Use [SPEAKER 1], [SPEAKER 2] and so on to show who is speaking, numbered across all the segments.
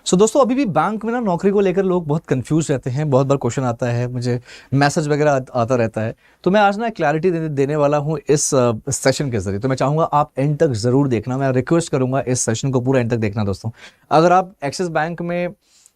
[SPEAKER 1] दोस्तों अभी भी बैंक में ना नौकरी को लेकर लोग बहुत कंफ्यूज रहते हैं। बहुत बार क्वेश्चन आता है, मुझे मैसेज वगैरह आता रहता है। तो मैं आज ना क्लैरिटी देने वाला हूँ इस सेशन के जरिए। तो मैं चाहूंगा आप एंड तक जरूर देखना। मैं रिक्वेस्ट करूंगा इस सेशन को पूरा एंड तक देखना। दोस्तों अगर आप एक्सिस बैंक में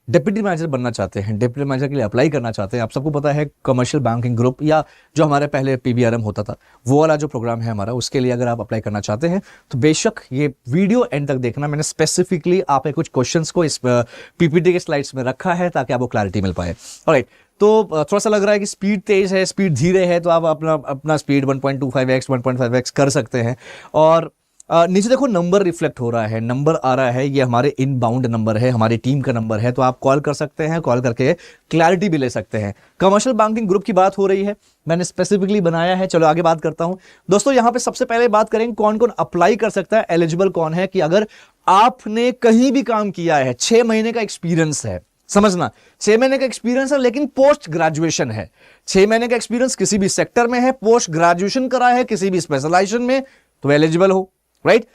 [SPEAKER 1] डिप्टी मैनेजर बनना चाहते हैं, डिप्टी मैनेजर के लिए अप्लाई करना चाहते हैं, आप सबको पता है कमर्शियल बैंकिंग ग्रुप या जो हमारे पहले पीबीआरएम होता था वो वाला जो प्रोग्राम है हमारा, उसके लिए अगर आप अप्लाई करना चाहते हैं तो बेशक ये वीडियो एंड तक देखना। मैंने स्पेसिफिकली आप कुछ क्वेश्चंस को इस पीपीटी के स्लाइड्स में रखा है ताकि आपको क्लैरिटी मिल पाए। ऑलराइट, तो थोड़ा सा लग रहा है कि स्पीड तेज है, स्पीड धीरे है, तो आप अपना स्पीड 1.25x 1.5x कर सकते हैं। और नीचे देखो नंबर रिफ्लेक्ट हो रहा है, नंबर आ रहा है, ये हमारे इनबाउंड नंबर है, हमारी टीम का नंबर है। तो आप कॉल कर सकते हैं, कॉल करके क्लैरिटी भी ले सकते हैं। कमर्शियल बैंकिंग ग्रुप की बात हो रही है, मैंने स्पेसिफिकली बनाया है। चलो आगे बात करता हूं। दोस्तों यहां पे सबसे पहले बात करेंगे कौन कौन अप्लाई कर सकता है, एलिजिबल कौन है। कि अगर आपने कहीं भी काम किया है, 6 महीने का एक्सपीरियंस है, समझना 6 महीने का एक्सपीरियंस है, लेकिन पोस्ट ग्रेजुएशन है। 6 महीने का एक्सपीरियंस किसी भी सेक्टर में है, पोस्ट ग्रेजुएशन करा है किसी भी स्पेशलाइजेशन में, तो एलिजिबल हो। राइट,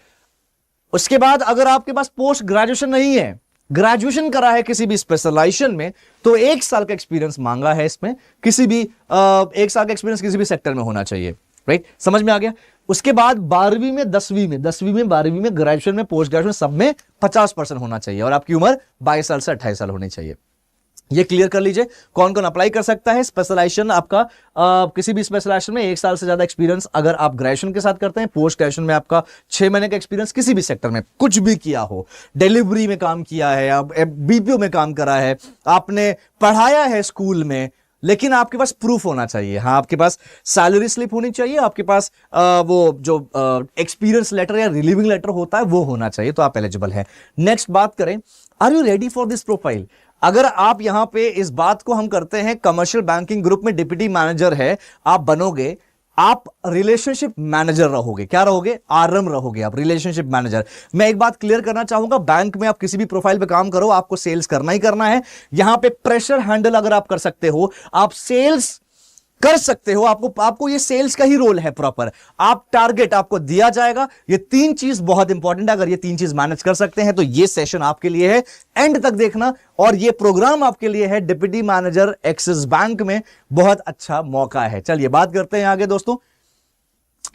[SPEAKER 1] उसके बाद अगर आपके पास पोस्ट ग्रेजुएशन नहीं है, ग्रेजुएशन करा है किसी भी स्पेशलाइजेशन में, तो 1 साल का एक्सपीरियंस मांगा है इसमें। किसी भी 1 साल का एक्सपीरियंस किसी भी सेक्टर में होना चाहिए। राइट, समझ में आ गया। उसके बाद 12वीं में 10वीं में 12वीं में ग्रेजुएशन में पोस्ट ग्रेजुएशन सब में 50% होना चाहिए और आपकी उम्र 22 साल से 28 साल होनी चाहिए। ये क्लियर कर लीजिए कौन कौन अप्लाई कर सकता है। स्पेशलाइजेशन आपका किसी भी स्पेशलाइजेशन में 1 साल से ज्यादा एक्सपीरियंस अगर आप ग्रेजुएशन के साथ करते हैं, पोस्ट ग्रेजुएशन में आपका 6 महीने का एक्सपीरियंस, किसी भी सेक्टर में कुछ भी किया हो, डिलीवरी में काम किया है, आप बीपीओ में काम करा है, आपने पढ़ाया है स्कूल में, लेकिन आपके पास प्रूफ होना चाहिए। हाँ, आपके पास सैलरी स्लिप होनी चाहिए, आपके पास वो जो एक्सपीरियंस लेटर या रिलीविंग लेटर होता है वो होना चाहिए, तो आप एलिजिबल हैं। नेक्स्ट बात करें, are you ready for this profile. अगर आप यहां पे इस बात को हम करते हैं, कमर्शियल बैंकिंग ग्रुप में डिप्टी मैनेजर है, आप बनोगे, आप रिलेशनशिप मैनेजर रहोगे। क्या रहोगे? आरएम रहोगे आप, रिलेशनशिप मैनेजर। मैं एक बात क्लियर करना चाहूंगा, बैंक में आप किसी भी प्रोफाइल पे काम करो, आपको सेल्स करना ही करना है। यहां पे प्रेशर हैंडल अगर आप कर सकते हो, आप सेल्स कर सकते हो, आपको ये सेल्स का ही रोल है प्रॉपर। आप टारगेट आपको दिया जाएगा, ये 3 चीज बहुत इंपॉर्टेंट है। अगर ये 3 चीज मैनेज कर सकते हैं तो ये सेशन आपके लिए है, एंड तक देखना। और ये प्रोग्राम आपके लिए है डिप्टी मैनेजर एक्सिस बैंक में, बहुत अच्छा मौका है। चलिए बात करते हैं आगे। दोस्तों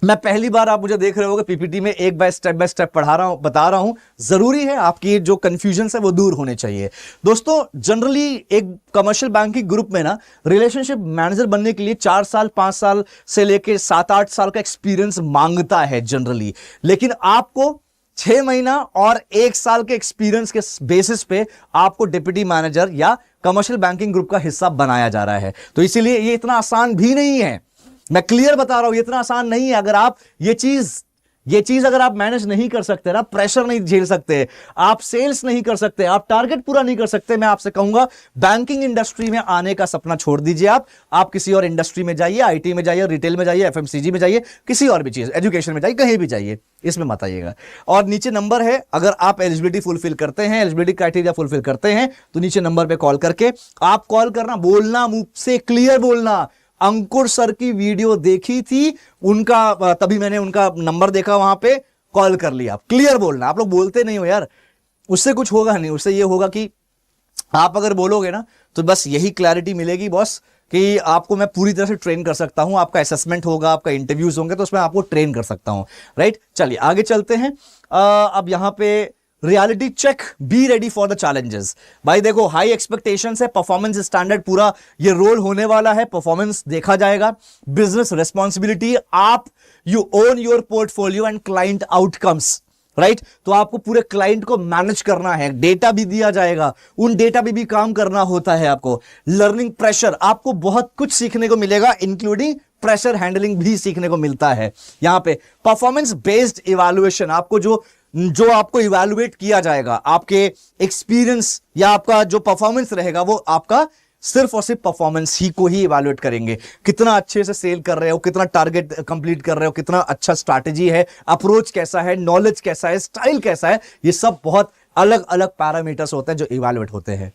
[SPEAKER 1] मैं पहली बार आप मुझे देख रहे होगे, पीपीटी में एक बाय स्टेप पढ़ा रहा हूं, बता रहा हूं, जरूरी है आपकी जो कंफ्यूजन है वो दूर होने चाहिए। दोस्तों जनरली एक कमर्शियल बैंकिंग ग्रुप में ना रिलेशनशिप मैनेजर बनने के लिए 4 साल 5 साल से लेके 7-8 साल का एक्सपीरियंस मांगता है जनरली, लेकिन आपको 6 महीना और 1 साल के एक्सपीरियंस के बेसिस पे आपको डिप्टी मैनेजर या कमर्शियल बैंकिंग ग्रुप का हिस्सा बनाया जा रहा है। तो इसीलिए ये इतना आसान भी नहीं है, मैं क्लियर बता रहा हूं, ये इतना आसान नहीं है। अगर आप ये चीज अगर आप मैनेज नहीं कर सकते ना, प्रेशर नहीं झेल सकते, आप सेल्स नहीं कर सकते, आप टारगेट पूरा नहीं कर सकते, मैं आपसे कहूंगा बैंकिंग इंडस्ट्री में आने का सपना छोड़ दीजिए। आप किसी और इंडस्ट्री में जाइए, आईटी में जाइए, रिटेल में जाइए, एफएमसीजी में जाइए, किसी और भी चीज, एजुकेशन में जाइए, कहीं भी जाइए, इसमें मत आइएगा। और नीचे नंबर है, अगर आप एलिजिबिलिटी फुलफिल करते हैं, एलिजिबिलिटी क्राइटेरिया फुलफिल करते हैं, तो नीचे नंबर पे कॉल करके आप कॉल करना, बोलना, मुंह से क्लियर बोलना। अंकुर सर की वीडियो देखी थी उनका, तभी मैंने उनका नंबर देखा, वहां पे कॉल कर लिया। क्लियर बोलना, आप लोग बोलते नहीं हो यार, उससे कुछ होगा नहीं। उससे ये होगा कि आप अगर बोलोगे ना तो बस यही क्लैरिटी मिलेगी बॉस, कि आपको मैं पूरी तरह से ट्रेन कर सकता हूं, आपका असेसमेंट होगा, आपका इंटरव्यूज होंगे, तो उसमें आपको ट्रेन कर सकता हूं। राइट, चलिए आगे चलते हैं। अब यहां पे reality check, be ready for the challenges. भाई देखो, हाई एक्सपेक्टेशंस है, परफॉर्मेंस स्टैंडर्ड पूरा ये रोल होने वाला है, परफॉर्मेंस देखा जाएगा। बिजनेस रिस्पॉन्सिबिलिटी, आप you own your portfolio and client outcomes. Right, तो आपको पूरे क्लाइंट को मैनेज करना है, डेटा भी दिया जाएगा, उन डेटा पे भी काम करना होता है आपको। लर्निंग प्रेशर, आपको बहुत कुछ सीखने को मिलेगा, इंक्लूडिंग प्रेशर हैंडलिंग भी सीखने को मिलता है यहां पे। परफॉर्मेंस बेस्ड इवैल्यूएशन, आपको जो आपको इवैल्यूएट किया जाएगा, आपके एक्सपीरियंस या आपका जो परफॉर्मेंस रहेगा, वो आपका सिर्फ और सिर्फ परफॉर्मेंस ही को ही इवैल्यूएट करेंगे। कितना अच्छे से सेल कर रहे हो, कितना टारगेट कंप्लीट कर रहे हो, कितना अच्छा स्ट्रैटेजी है, अप्रोच कैसा है, नॉलेज कैसा है, स्टाइल कैसा है, ये सब बहुत अलग अलग पैरामीटर्स होते हैं जो इवैल्यूएट होते हैं।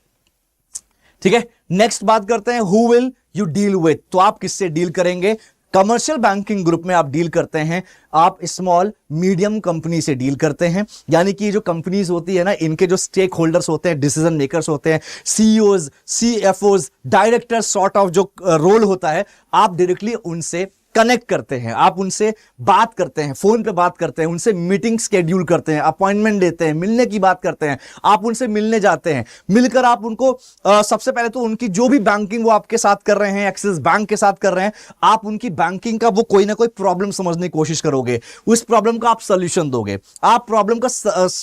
[SPEAKER 1] ठीक है, नेक्स्ट बात करते हैं, who will you deal with. तो आप किससे डील करेंगे? कमर्शियल बैंकिंग ग्रुप में आप डील करते हैं, आप स्मॉल मीडियम कंपनी से डील करते हैं, यानी कि जो कंपनीज होती है ना, इनके जो स्टेक होल्डर्स होते हैं, डिसीजन मेकर्स होते हैं, सीईओज, सीएफओज, डायरेक्टर सॉर्ट ऑफ जो रोल होता है, आप डायरेक्टली उनसे कनेक्ट करते हैं, आप उनसे बात करते हैं, फोन पे बात करते हैं, उनसे मीटिंग शेड्यूल करते हैं, अपॉइंटमेंट देते हैं, मिलने की बात करते हैं, आप उनसे मिलने जाते हैं, मिलकर आप उनको सबसे पहले तो उनकी जो भी बैंकिंग वो आपके साथ कर रहे हैं, एक्सिस बैंक के साथ कर रहे हैं, आप उनकी बैंकिंग का वो कोई ना कोई प्रॉब्लम समझने की कोशिश करोगे, उस प्रॉब्लम का आप सोल्यूशन दोगे, आप प्रॉब्लम का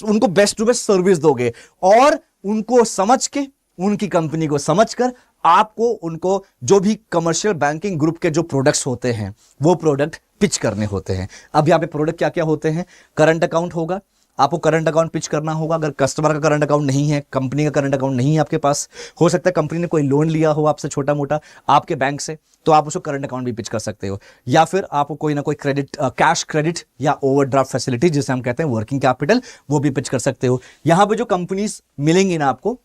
[SPEAKER 1] उनको बेस्ट टू बेस्ट सर्विस दोगे, और उनको समझ के, उनकी कंपनी को समझकर आपको उनको जो भी कमर्शियल बैंकिंग ग्रुप के जो प्रोडक्ट्स होते हैं वो प्रोडक्ट पिच करने होते हैं। अब यहाँ पे प्रोडक्ट क्या क्या होते हैं? करंट अकाउंट होगा, आपको करंट अकाउंट पिच करना होगा। अगर कस्टमर का करंट अकाउंट नहीं है, कंपनी का करंट अकाउंट नहीं है आपके पास, हो सकता है कंपनी ने कोई लोन लिया हो आपसे छोटा मोटा आपके बैंक से, तो आप उसको करंट अकाउंट भी पिच कर सकते हो। या फिर आपको कोई ना कोई क्रेडिट, कैश क्रेडिट या ओवरड्राफ्ट फैसिलिटी जिसे हम कहते हैं वर्किंग कैपिटल, वो भी पिच कर सकते हो। यहां पे जो कंपनीज मिलेंगी ना आपको,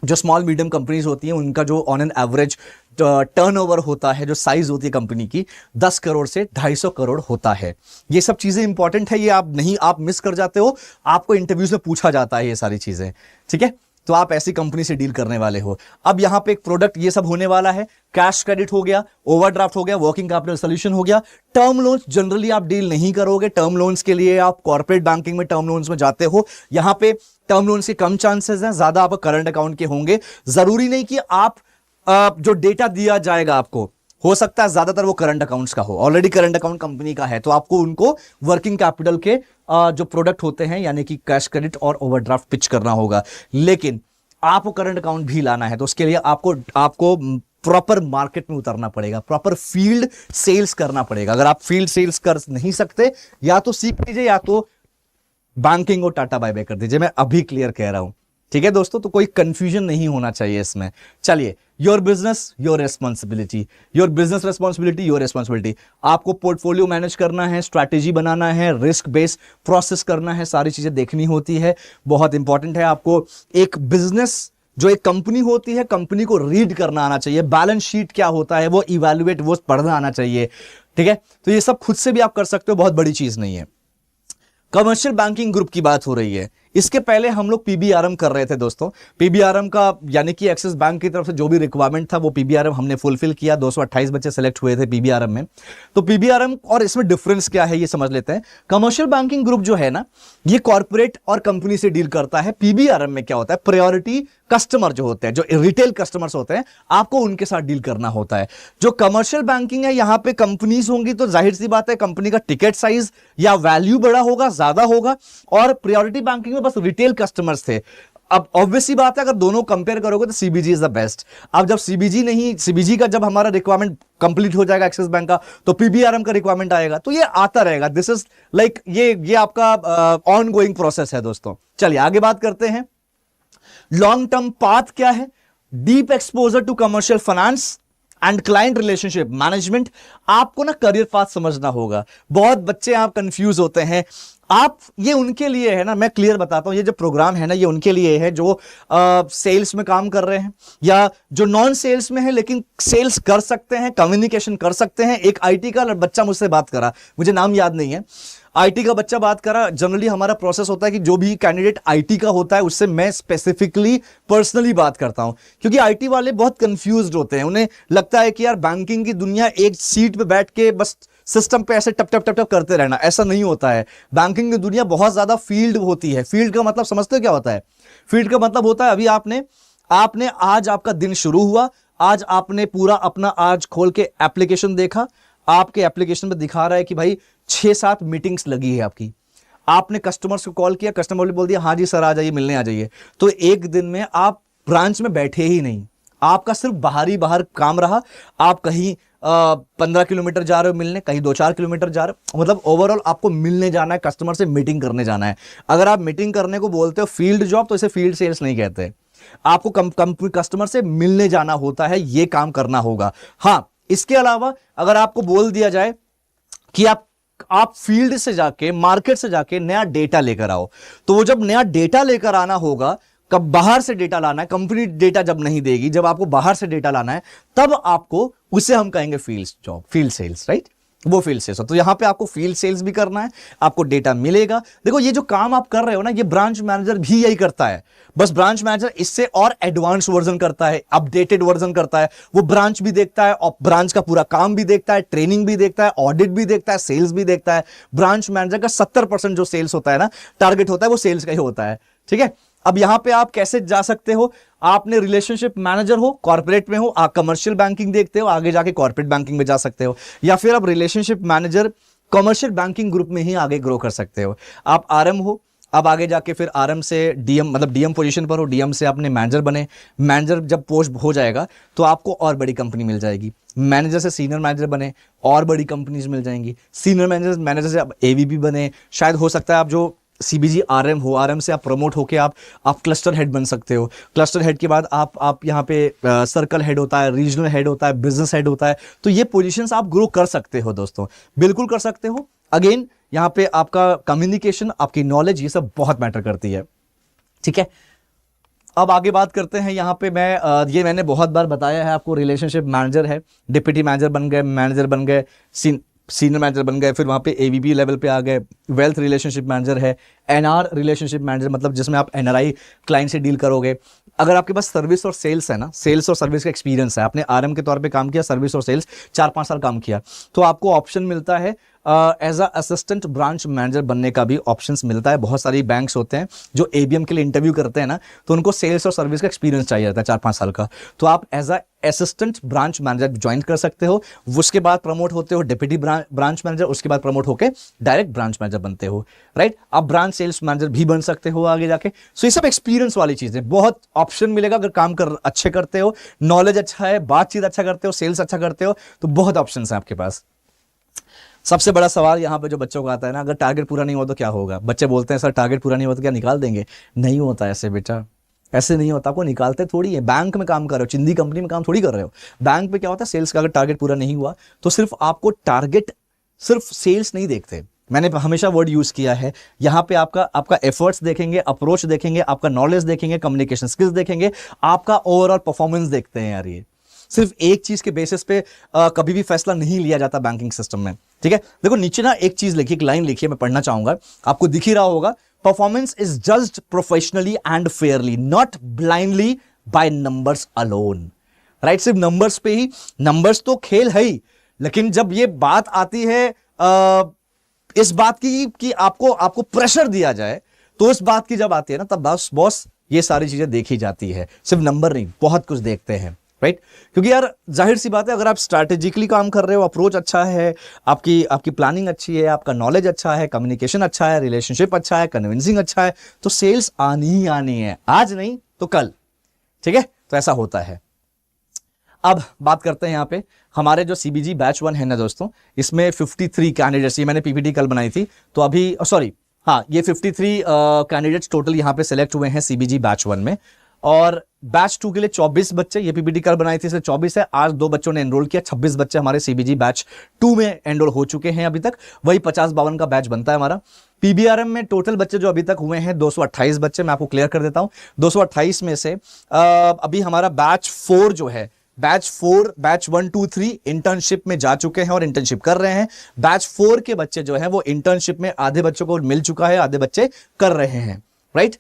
[SPEAKER 1] जो स्मॉल मीडियम कंपनीज होती हैं, उनका जो ऑन एन एवरेज टर्नओवर होता है, जो साइज होती है कंपनी की, 10 करोड़ से 250 करोड़ होता है। ये सब चीजें इंपॉर्टेंट है, ये आप मिस कर जाते हो, आपको इंटरव्यूज में पूछा जाता है ये सारी चीजें, ठीक है? तो आप ऐसी कंपनी से डील करने वाले हो। अब यहां पे एक प्रोडक्ट ये सब होने वाला है, कैश क्रेडिट हो गया, ओवरड्राफ्ट हो गया, वर्किंग कैपिटल सोल्यूशन हो गया। टर्म लोन्स जनरली आप डील नहीं करोगे, टर्म लोन्स के लिए आप कॉर्पोरेट बैंकिंग में टर्म लोन्स में जाते हो। यहां पे टर्म लोन्स के कम चांसेस हैं, ज्यादा आप करंट अकाउंट के होंगे। जरूरी नहीं कि आप जो डेटा दिया जाएगा आपको, हो सकता है ज्यादातर वो करंट अकाउंट्स का हो, ऑलरेडी करंट अकाउंट कंपनी का है, तो आपको उनको वर्किंग कैपिटल के जो प्रोडक्ट होते हैं यानी कि कैश क्रेडिट और ओवरड्राफ्ट पिच करना होगा। लेकिन आपको करंट अकाउंट भी लाना है, तो उसके लिए आपको प्रॉपर मार्केट में उतरना पड़ेगा, प्रॉपर फील्ड सेल्स करना पड़ेगा। अगर आप फील्ड सेल्स कर नहीं सकते, या तो सीख लीजिए या तो बैंकिंग को टाटा बाय बाय कर दीजिए। मैं अभी क्लियर कह रहा हूं, ठीक है दोस्तों? तो कोई कंफ्यूजन नहीं होना चाहिए इसमें। चलिए, your business your responsibility, your business responsibility your responsibility. आपको पोर्टफोलियो मैनेज करना है, स्ट्रैटेजी बनाना है, रिस्क बेस्ड प्रोसेस करना है, सारी चीजें देखनी होती है। बहुत इंपॉर्टेंट है, आपको एक बिजनेस, जो एक कंपनी होती है, कंपनी को रीड करना आना चाहिए, बैलेंस शीट क्या होता है वो इवैल्यूएट, वो पढ़ना आना चाहिए, ठीक है? तो ये सब खुद से भी आप कर सकते हो, बहुत बड़ी चीज नहीं है। कमर्शियल बैंकिंग ग्रुप की बात हो रही है। इसके पहले हम लोग पीबीआरएम कर रहे थे दोस्तों। पीबीआरएम का यानी कि एक्सिस बैंक की तरफ से जो भी रिक्वायरमेंट था वो पीबीआरएम हमने फुलफिल किया। 228 बच्चे सेलेक्ट हुए थे पीबीआरएम में। तो पीबीआरएम और इसमें डिफरेंस क्या है ये समझ लेते हैं। कमर्शियल बैंकिंग ग्रुप जो है ना, ये कॉर्पोरेट और कंपनी से डील करता है। पीबीआरएम में क्या होता है, प्रायोरिटी कस्टमर जो होते हैं, जो रिटेल कस्टमर्स होते हैं, आपको उनके साथ डील करना होता है। जो कमर्शियल बैंकिंग है, यहां पे कंपनीज होंगी तो जाहिर सी बात है कंपनी का टिकट साइज या वैल्यू बड़ा होगा, ज्यादा होगा। और प्रायोरिटी बैंकिंग में बस रिटेल कस्टमर्स थे। अब ऑब्वियस सी बात है, अगर दोनों कंपेयर करोगे तो सीबीजी इज द बेस्ट। अब जब सीबीजी का जब हमारा रिक्वायरमेंट कंप्लीट हो जाएगा एक्सिस बैंक का, तो पीबीआरएम का रिक्वायरमेंट आएगा। तो ये आता रहेगा। दिस इज लाइक ये आपका ऑन गोइंग प्रोसेस है दोस्तों। चलिए आगे बात करते हैं। लॉन्ग टर्म पाथ क्या है? Deep exposure to commercial finance and client relationship management. आपको ना करियर पाथ समझना होगा। बहुत बच्चे आप कंफ्यूज होते हैं। आप, ये उनके लिए है ना, मैं क्लियर बताता हूं, ये जो प्रोग्राम है ना, ये उनके लिए है जो सेल्स में काम कर रहे हैं या जो नॉन सेल्स में है लेकिन सेल्स कर सकते हैं, कम्युनिकेशन कर सकते हैं। एक आईटी का बच्चा मुझसे बात करा, मुझे नाम याद नहीं है, आईटी का बच्चा बात करा। जनरली हमारा प्रोसेस होता है कि जो भी कैंडिडेट आईटी का होता है उससे मैं स्पेसिफिकली पर्सनली बात करता हूं, क्योंकि आईटी वाले बहुत कंफ्यूज्ड होते हैं। उन्हें लगता है कि यार बैंकिंग की दुनिया एक सीट पे बैठ के बस सिस्टम पे ऐसे टप टप टप टप करते रहना, ऐसा नहीं होता है। बैंकिंग की दुनिया बहुत ज्यादा फील्ड होती है। फील्ड का मतलब समझते हो क्या होता है? फील्ड का मतलब होता है, अभी आपने आज आपका दिन शुरू हुआ, आज आपने पूरा अपना आज खोल के एप्लीकेशन देखा, आपके एप्लीकेशन में दिखा रहा है कि भाई 6-7 मीटिंग्स लगी है आपकी। आपने कस्टमर्स को कॉल किया, कस्टमर ने बोल दिया हाँ जी सर आ जाइए, मिलने आ जाइए। तो एक दिन में आप ब्रांच में बैठे ही नहीं, आपका सिर्फ बाहर काम रहा। आप कहीं 15 किलोमीटर जा रहे हो मिलने, कहीं 2-4 किलोमीटर जा रहे हो, मतलब ओवरऑल आपको मिलने जाना है, कस्टमर से मीटिंग करने जाना है। अगर आप मीटिंग करने को बोलते हो फील्ड जॉब, तो इसे फील्ड सेल्स नहीं कहते। आपको कस्टमर से मिलने जाना होता है, यह काम करना होगा। हाँ, इसके अलावा अगर आपको बोल दिया जाए कि आप फील्ड से जाके, मार्केट से जाके नया डेटा लेकर आओ, तो वो जब नया डेटा लेकर आना होगा कब बाहर से डेटा लाना है, कंपनी डेटा जब नहीं देगी, जब आपको बाहर से डेटा लाना है, तब आपको, उसे हम कहेंगे field job, field sales, right, वो फील्ड सेल्स। तो यहां पे आपको फील्ड सेल्स भी करना है, आपको डेटा मिलेगा। देखो ये जो काम आप कर रहे हो ना, ये ब्रांच मैनेजर भी यही करता है, बस ब्रांच मैनेजर इससे और एडवांस वर्जन करता है, अपडेटेड वर्जन करता है। वो ब्रांच भी देखता है और ब्रांच का पूरा काम भी देखता है, ट्रेनिंग भी देखता है, ऑडिट भी देखता है, सेल्स भी देखता है। ब्रांच मैनेजर का 70% जो सेल्स होता है ना, टारगेट होता है, वो सेल्स का ही होता है, ठीक है। अब यहां पे आप कैसे जा सकते हो, आपने रिलेशनशिप मैनेजर हो, कॉर्पोरेट में हो, आप कमर्शियल बैंकिंग देखते हो, आगे जाके कॉर्पोरेट बैंकिंग में जा सकते हो, या फिर आप relationship manager commercial banking group में ही आगे ग्रो कर सकते हो। आप आरएम हो, अब आगे जाके फिर आरएम से डीएम, मतलब डीएम पोजीशन पर हो, डीएम से आपने मैनेजर बने, मैनेजर जब पोस्ट हो जाएगा तो आपको और बड़ी कंपनी मिल जाएगी। मैनेजर से सीनियर मैनेजर बने, और बड़ी कंपनीज मिल जाएंगी। सीनियर मैनेजर से आप एवीपी बने, शायद हो सकता है आप जो सीबीजी आरएम हो, आरएम से आप प्रमोट होके आप क्लस्टर हेड बन सकते हो। क्लस्टर हेड के बाद आप यहाँ पे सर्कल हेड होता है, रीजनल हेड होता है, बिजनेस हेड होता है। तो ये पोजीशंस आप ग्रो कर सकते हो दोस्तों, बिल्कुल कर सकते हो। अगेन यहाँ पे आपका कम्युनिकेशन, आपकी नॉलेज, ये सब बहुत मैटर करती है, ठीक है। अब आगे बात करते हैं। यहाँ पे ये मैंने बहुत बार बताया है आपको, रिलेशनशिप मैनेजर है, डिप्टी मैनेजर बन गए, मैनेजर बन गए, सीनियर मैनेजर बन गए, फिर वहाँ पे एवीपी लेवल पे आ गए। वेल्थ रिलेशनशिप मैनेजर है, एनआर रिलेशनशिप मैनेजर, मतलब जिसमें आप एनआरआई क्लाइंट से डील करोगे। अगर आपके पास सर्विस और सेल्स है ना, सेल्स और सर्विस का एक्सपीरियंस है, आपने आरएम के तौर पे काम किया, सर्विस और सेल्स 4-5 साल काम किया, तो आपको ऑप्शन मिलता है as a assistant branch manager बनने का भी ऑप्शंस मिलता है। बहुत सारी बैंक्स होते हैं जो एबीएम के लिए इंटरव्यू करते हैं ना, तो उनको सेल्स और सर्विस का एक्सपीरियंस चाहिए रहता है 4-5 साल का, तो आप as a assistant branch manager join कर सकते हो। उसके बाद प्रमोट होते हो डिप्टी ब्रांच मैनेजर, उसके बाद प्रमोट होके डायरेक्ट ब्रांच मैनेजर बनते हो, राइट। आप ब्रांच सेल्स मैनेजर भी बन सकते हो आगे जाके। सो ये सब एक्सपीरियंस वाली चीजें, बहुत ऑप्शन मिलेगा अगर काम अच्छे करते हो, नॉलेज अच्छा है, बातचीत अच्छा करते हो, सेल्स अच्छा करते हो, तो बहुत ऑप्शन है आपके पास। सबसे बड़ा सवाल यहाँ पे जो बच्चों का आता है ना, अगर टारगेट पूरा नहीं हुआ तो क्या होगा। बच्चे बोलते हैं सर टारगेट पूरा नहीं हुआ तो क्या निकाल देंगे। नहीं होता ऐसे बेटा, ऐसे नहीं होता। आपको निकालते थोड़ी है, बैंक में काम कर रहे हो, चिंदी कंपनी में काम थोड़ी कर रहे हो। बैंक में क्या होता है, सेल्स का अगर टारगेट पूरा नहीं हुआ तो सिर्फ आपको टारगेट, सिर्फ सेल्स नहीं देखते। मैंने हमेशा वर्ड यूज किया है, यहाँ पे आपका एफर्ट्स देखेंगे, अप्रोच देखेंगे, आपका नॉलेज देखेंगे, कम्युनिकेशन स्किल्स देखेंगे, आपका ओवरऑल परफॉर्मेंस देखते हैं यार। ये सिर्फ एक चीज के बेसिस पे कभी भी फैसला नहीं लिया जाता बैंकिंग सिस्टम में, ठीक है। देखो नीचे ना एक चीज लिखी, एक लाइन लिखी है, मैं पढ़ना चाहूंगा, आपको दिख ही रहा होगा। Performance is judged professionally and Fairlie, not blindly by numbers alone, right. सिर्फ नंबर्स पे ही, नंबर्स तो खेल है ही, लेकिन जब ये बात आती है इस बात की कि आपको प्रेशर दिया जाए, तो इस बात की जब आती है ना, तब बॉस ये सारी चीजें देखी जाती है। सिर्फ नंबर नहीं, बहुत कुछ देखते हैं, राइट। क्योंकि यार जाहिर सी बात है, अगर आप स्ट्रैटेजिकली काम कर रहे हो, अप्रोच अच्छा है, आपकी प्लानिंग अच्छी है, आपका नॉलेज अच्छा है, कम्युनिकेशन अच्छा है, रिलेशनशिप अच्छा है, कन्विंसिंग अच्छा है, तो सेल्स आनी ही आनी है, आज नहीं तो कल, ठीक है। तो ऐसा होता है। अब बात करते हैं यहाँ पे हमारे जो सीबीजी बैच 1 है ना दोस्तों, इसमें 53 कैंडिडेट्स, ये मैंने पीपीटी कल बनाई थी, तो अभी सॉरी हाँ, ये 53 कैंडिडेट्स टोटल यहाँ पे सिलेक्ट हुए हैं सीबीजी बैच 1 में, और बैच 2 के लिए 24 बच्चे, ये पीपीटी कल बनाई थी, इसलिए 24 है। आज 2 बच्चों ने एनरोल किया, 26 बच्चे हमारे सीबीजी बैच 2 में एनरोल हो चुके हैं अभी तक। वही 50-52 का बैच बनता है हमारा। पीबीआरएम में टोटल बच्चे जो अभी तक हुए हैं 228 बच्चे, मैं आपको क्लियर कर देता हूं। 228 में से अभी हमारा बैच 4 जो है, बैच 1, 2, 3 इंटर्नशिप में जा चुके हैं और इंटर्नशिप कर रहे हैं। बैच 4 के बच्चे जो हैं वो इंटर्नशिप में आधे बच्चों को मिल चुका है, आधे बच्चे कर रहे हैं, राइट।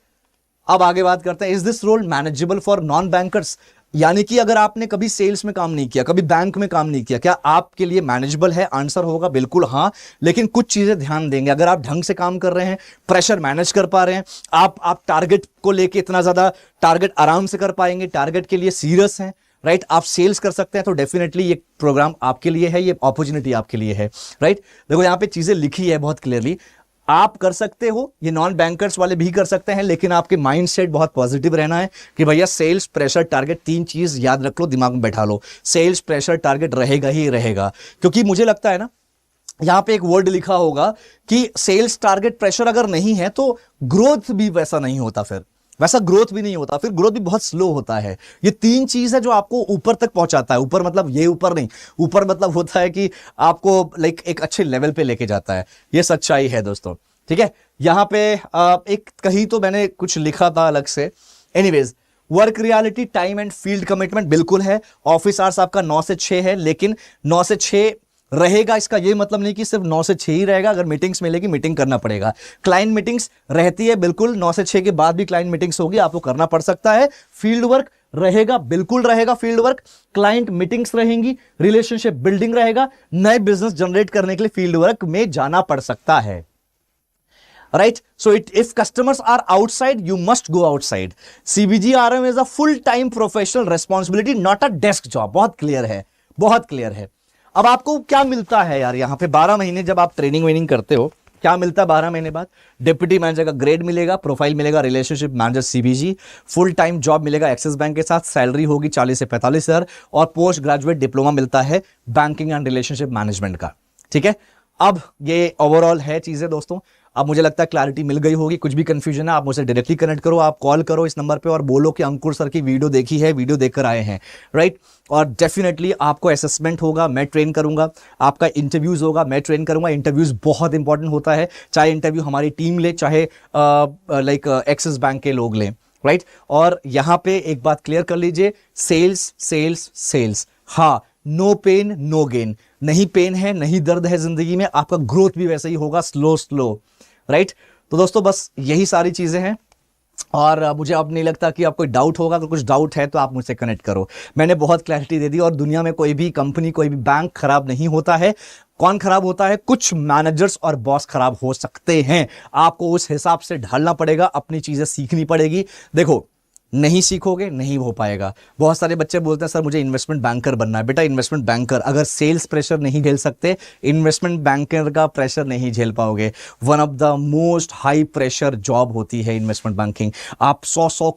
[SPEAKER 1] अब आगे बात करते हैं, is this role manageable for non bankers, यानी कि अगर आपने कभी सेल्स में काम नहीं किया, कभी बैंक में काम नहीं किया, क्या आपके लिए मैनेजेबल है? आंसर होगा बिल्कुल हाँ, लेकिन कुछ चीजें ध्यान देंगे। अगर आप ढंग से काम कर रहे हैं, प्रेशर मैनेज कर पा रहे हैं, आप टारगेट को लेके इतना ज्यादा टारगेट आराम से कर पाएंगे, टारगेट के लिए सीरियस हैं, राइट, आप सेल्स कर सकते हैं, तो डेफिनेटली ये प्रोग्राम आपके लिए है, ये अपॉर्चुनिटी आपके लिए है, राइट। देखो यहाँ पे चीजें लिखी है बहुत क्लियरली, आप कर सकते हो, ये नॉन बैंकर्स वाले भी कर सकते हैं, लेकिन आपके माइंडसेट बहुत पॉजिटिव रहना है कि भैया सेल्स, प्रेशर, टारगेट, 3 चीज याद रख लो, दिमाग में बैठा लो। सेल्स, प्रेशर, टारगेट रहेगा ही रहेगा, क्योंकि मुझे लगता है ना, यहां पे एक वर्ड लिखा होगा कि सेल्स, टारगेट, प्रेशर अगर नहीं है तो ग्रोथ भी वैसा नहीं होता, फिर वैसा ग्रोथ भी नहीं होता, फिर ग्रोथ भी बहुत स्लो होता है। ये 3 चीज है जो आपको ऊपर तक पहुंचाता है। ऊपर मतलब ये ऊपर नहीं, ऊपर मतलब होता है कि आपको लाइक एक अच्छे लेवल पे लेके जाता है। ये सच्चाई है दोस्तों, ठीक है। यहां पे एक कहीं तो मैंने कुछ लिखा था अलग से, anyways, work reality, time and field commitment बिल्कुल है। ऑफिस आवर्स आपका 9 से 6 है, लेकिन 9 से 6 रहेगा, इसका ये मतलब नहीं कि सिर्फ 9 से 6 ही रहेगा। अगर मीटिंग्स मिलेगी, मीटिंग करना पड़ेगा। क्लाइंट मीटिंग्स रहती है बिल्कुल, 9 से 6 के बाद भी क्लाइंट मीटिंग्स होगी, आपको करना पड़ सकता है। फील्ड वर्क रहेगा, बिल्कुल रहेगा फील्ड वर्क, क्लाइंट मीटिंग्स रहेंगी, रिलेशनशिप बिल्डिंग रहेगा, नए बिजनेस जनरेट करने के लिए फील्ड वर्क में जाना पड़ सकता है। Right? So if customers are outside, you must go outside. CBG RM is a full-time professional responsibility, not a desk job. बहुत क्लियर है, बहुत क्लियर है। अब आपको क्या मिलता है यार यहाँ पे? 12 महीने जब आप ट्रेनिंग वेनिंग करते हो, क्या मिलता है 12 महीने बाद? डिप्टी मैनेजर का ग्रेड मिलेगा, प्रोफाइल मिलेगा, relationship manager CBG, full time job मिलेगा एक्सिस बैंक के साथ, सैलरी होगी 40 से 45 हजार, और पोस्ट ग्रेजुएट डिप्लोमा मिलता है बैंकिंग एंड रिलेशनशिप मैनेजमेंट का। ठीक है, अब ये ओवरऑल है चीजें दोस्तों। अब मुझे लगता है क्लैरिटी मिल गई होगी। कुछ भी कंफ्यूजन है आप मुझसे डायरेक्टली कनेक्ट करो, आप कॉल करो इस नंबर पे और बोलो कि अंकुर सर की वीडियो देखी है, वीडियो देखकर आए हैं, राइट? और डेफिनेटली आपको असेसमेंट होगा, मैं ट्रेन करूंगा, आपका इंटरव्यूज होगा, मैं ट्रेन करूंगा। इंटरव्यूज बहुत इंपॉर्टेंट होता है, चाहे इंटरव्यू हमारी टीम ले, चाहे लाइक एक्सिस बैंक के लोग लें, राइट? और यहाँ पे एक बात क्लियर कर लीजिए, सेल्स सेल्स सेल्स, हाँ, नो पेन नो गेन। नहीं पेन है, नहीं दर्द है जिंदगी में, आपका ग्रोथ भी वैसे ही होगा, स्लो स्लो, राइट? तो दोस्तों बस यही सारी चीजें हैं, और मुझे अब नहीं लगता कि आपको डाउट होगा। अगर कुछ डाउट है तो आप मुझसे कनेक्ट करो। मैंने बहुत क्लैरिटी दे दी, और दुनिया में कोई भी कंपनी, कोई भी बैंक खराब नहीं होता है। कौन खराब होता है? कुछ मैनेजर्स और बॉस खराब हो सकते हैं, आपको उस हिसाब से ढालना पड़ेगा, अपनी चीजें सीखनी पड़ेगी। देखो, नहीं सीखोगे नहीं हो पाएगा। बहुत सारे बच्चे बोलते हैं सर मुझे इन्वेस्टमेंट बैंकर बनना है। बेटा, इन्वेस्टमेंट बैंकर अगर सेल्स प्रेशर नहीं झेल सकते, इन्वेस्टमेंट बैंकर का प्रेशर नहीं झेल पाओगे। One of the most high pressure job होती है इन्वेस्टमेंट बैंकिंग। आप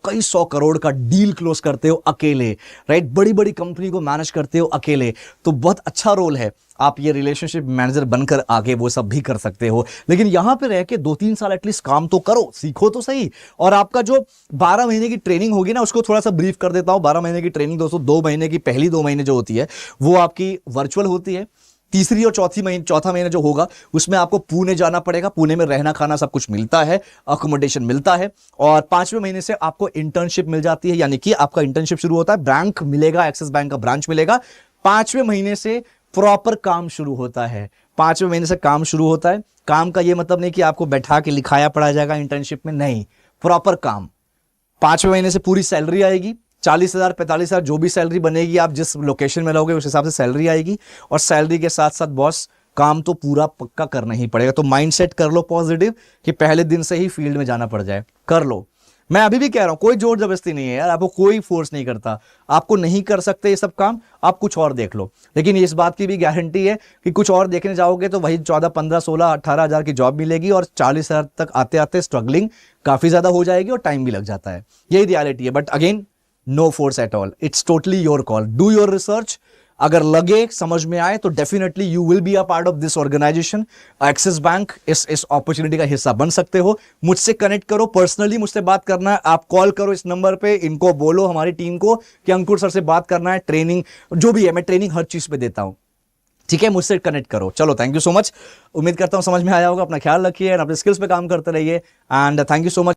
[SPEAKER 1] कई सौ करोड़ का डील क्लोज करते हो अकेले, राइट? बड़ी बड़ी कंपनी को मैनेज करते हो अकेले, तो बहुत अच्छा रोल है। आप ये रिलेशनशिप मैनेजर बनकर आगे वो सब भी कर सकते हो, लेकिन यहां पे रह के 2-3 साल एटलीस्ट काम तो करो, सीखो तो सही। और आपका जो 12 महीने की ट्रेनिंग होगी ना, उसको थोड़ा सा ब्रीफ कर देता हूं। 12 महीने की ट्रेनिंग दोस्तों, 2 महीने की पहली 2 महीने जो होती है वो आपकी वर्चुअल होती है। तीसरी और चौथा महीना जो होगा उसमें आपको पुणे जाना पड़ेगा। पुणे में रहना खाना सब कुछ मिलता है, अकोमोडेशन मिलता है। और 5वें महीने से आपको इंटर्नशिप मिल जाती है, यानी कि आपका इंटर्नशिप शुरू होता है, बैंक मिलेगा, एक्सिस बैंक का ब्रांच मिलेगा। 5वें महीने से प्रॉपर काम शुरू होता है। 5वें महीने से काम शुरू होता है। काम का ये मतलब नहीं कि आपको बैठा के लिखाया पढ़ा जाएगा इंटर्नशिप में, नहीं, प्रॉपर काम। 5वें महीने से पूरी सैलरी आएगी, 40,000 45,000 जो भी सैलरी बनेगी, आप जिस लोकेशन में रहोगे उस हिसाब से सैलरी आएगी। और सैलरी के साथ साथ बॉस काम तो पूरा पक्का करना ही पड़ेगा। तो माइंडसेट कर लो पॉजिटिव कि पहले दिन से ही फील्ड में जाना पड़ जाए, कर लो। मैं अभी भी कह रहा हूं, कोई जोर जबरदस्ती नहीं है यार, आपको कोई फोर्स नहीं करता। आपको नहीं कर सकते ये सब काम, आप कुछ और देख लो। लेकिन इस बात की भी गारंटी है कि कुछ और देखने जाओगे तो वही 14 15 16 18 हजार की जॉब मिलेगी, और 40,000 तक आते आते स्ट्रगलिंग काफी ज्यादा हो जाएगी और टाइम भी लग जाता है। यही रियलिटी है। But again, no force at all, it's totally your call. Do your research. अगर लगे, समझ में आए, तो definitely you will be a part of this organization. Axis bank इस अपॉर्चुनिटी का हिस्सा बन सकते हो। मुझसे कनेक्ट करो, पर्सनली मुझसे बात करना है, आप कॉल करो इस नंबर पे। इनको बोलो, हमारी टीम को, कि अंकुर सर से बात करना है। ट्रेनिंग जो भी है, मैं ट्रेनिंग हर चीज पे देता हूं, ठीक है? मुझसे कनेक्ट करो। चलो, थैंक यू सो मच। उम्मीद करता हूं समझ में आया होगा। अपना ख्याल रखिए और अपने स्किल्स पे काम करते रहिए। And thank you so much.